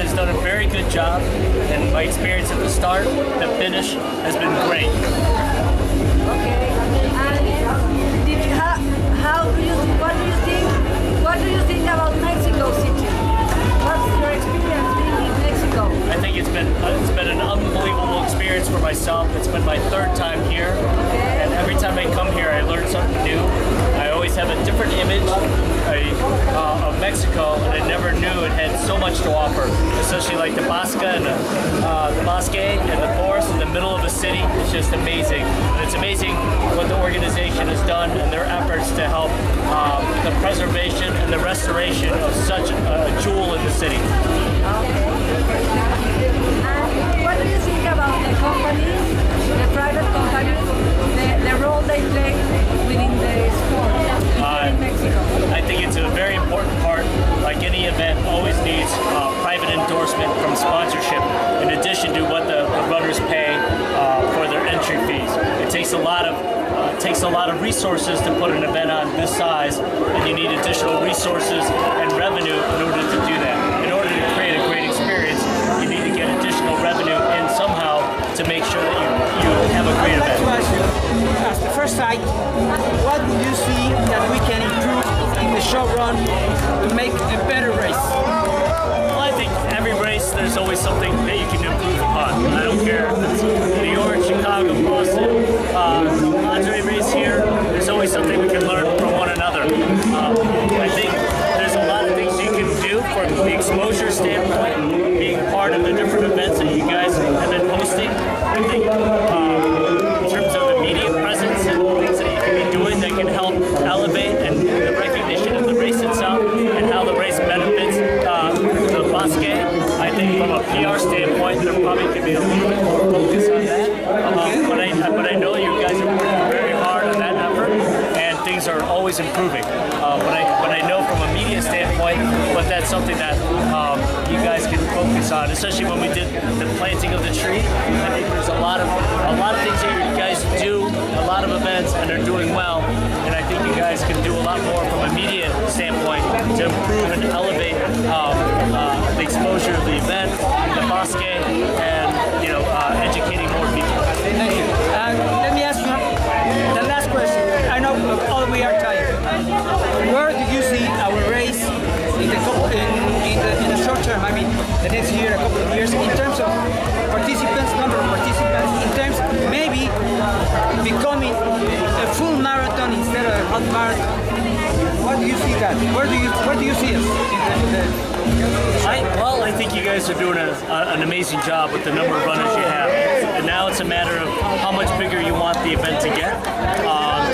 event has done a very good job, and my experience at the start, the finish, has been great. Okay. And what do you think about Mexico City? What's your experience being in Mexico? I think it's been an unbelievable experience for myself. It's been my third time here, and every time I come here, I learn something new. I always have a different image of Mexico, and I never knew it had so much to offer, especially like the bosque and the bosque and the forest in the middle of the city. It's just amazing. And it's amazing what the organization has done and their efforts to help the preservation and the restoration of such a jewel in the city. And what do you think about the companies, the private companies, the role they play within the sport in Mexico? I think it's a very important part. Like any event, always needs private endorsement from sponsorship, in addition to what the runners pay for their entry fees. It takes a lot of resources to put an event on this size, and you need additional resources and revenue in order to do that. In order to create a great experience, you need to get additional revenue in somehow to make sure that you have a great event. I'd like to ask you, as the first site, what do you see that we can improve in the short run to make a better race? Well, I think every race, there's always something that you can improve upon. I don't care if it's New York, Chicago, Boston, Andre race here, there's always something we can learn from one another. I think there's a lot of things you can do from the exposure standpoint, being part of the different events that you guys have been hosting. I think in terms of the media presence and things that you can be doing that can help elevate and the recognition of the race itself and how the race benefits the bosque. I think from a PR standpoint, there probably could be a little bit more focus on that. But I know you guys are working very hard on that effort, and things are always improving. But I know from a media standpoint, but that's something that you guys can focus on, especially when we did the planting of the tree. I think there's a lot of things that you guys do, a lot of events, and they're doing well. And I think you guys can do a lot more from a media standpoint to improve and elevate the exposure of the event, the bosque, and educating more people. Thank you. Let me ask you the last question. I know all we are tired. Where do you see our race in the short term? I mean, the next year, a couple of years, in terms of participants, number of participants, in terms maybe becoming a full marathon instead of a half marathon. What do you see that? Where do you see us in the I think you guys are doing an amazing job with the number of runners you have. And now it's a matter of how much bigger you want the event to get.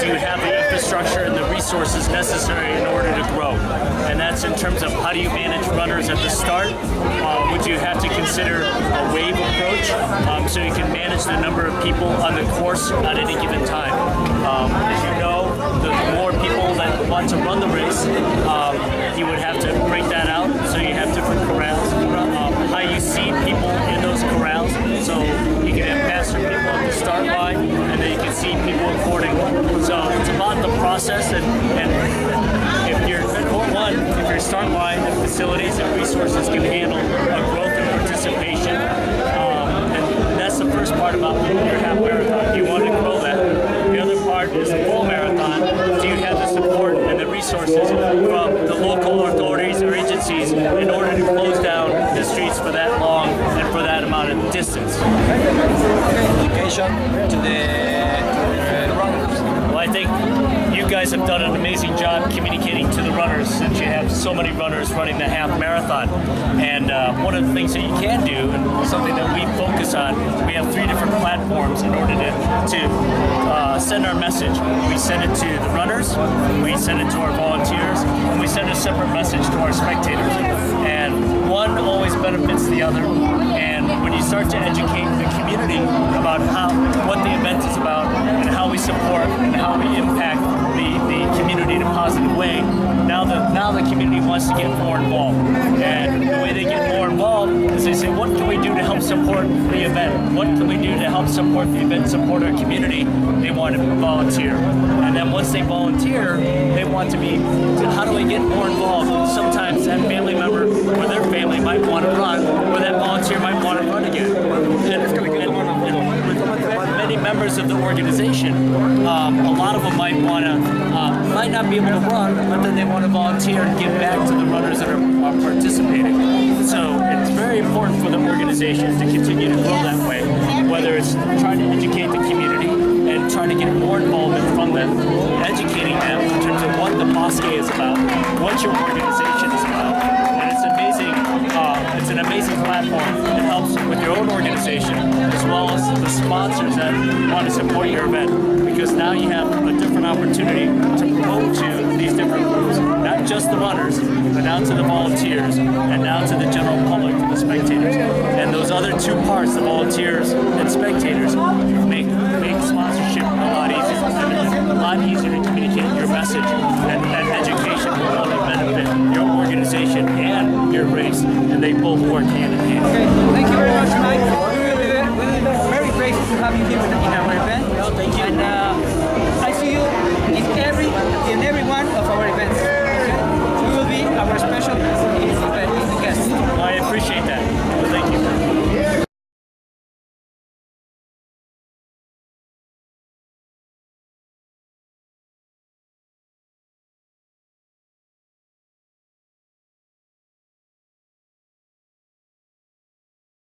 Do you have the infrastructure and the resources necessary in order to grow? And that's in terms of how do you manage runners at the start? Would you have to consider a wave approach so you can manage the number of people on the course at any given time? As you know, the more people that want to run the race, you would have to break that out. So you have different corrals, how you seat people in those corrals. So you can have faster people at the start line, and then you can seat people accordingly. So it's about the process, and if your start line and facilities and resources can handle a growth and participation, and that's the first part about your half marathon. You want to grow that. The other part is the full marathon. Do you have the support and the resources from the local authorities or agencies in order to close down the streets for that long and for that amount of distance? education to the runners? Well, I think you guys have done an amazing job communicating to the runners since you have so many runners running the half marathon. And one of the things that you can do, and something that we focus on, we have 3 different platforms in order to send our message. We send it to the runners, we send it to our volunteers, and we send a separate message to our spectators. And one always benefits the other. And when you start to educate the community about what the event is about and how we support and how we impact the community in a positive way, now the community wants to get more involved. And the way they get more involved is they say, what can we do to help support the event? What can we do to help support the event, support our community? They want to volunteer. And then once they volunteer, they want to be, how do we get more involved? Sometimes that family member or their family might might want to run, or that volunteer might want to run again. And with many members of the organization, a lot of them might not be able to run, but then they want to volunteer and give back to the runners that are participating. So it's very important for the organization to continue to grow that way, whether it's trying to educate the community and trying to get more involvement from them, educating them in terms of what the bosque is about, what your organization is about. And it's amazing. It's an amazing platform that helps with your own organization as well as the sponsors that want to support your event, because now you have a different opportunity to promote to these different groups, not just the runners, but now to the volunteers and now to the general public, to the spectators. And those other two parts, the volunteers and spectators, make sponsorship a lot easier to communicate your message, and education will only benefit your organization and your race, and they both work hand in hand. Okay, thank you very much, Mike. We're very grateful to have you here in our event. Well, thank you. And I see you in every one of our events. Okay? You will be our special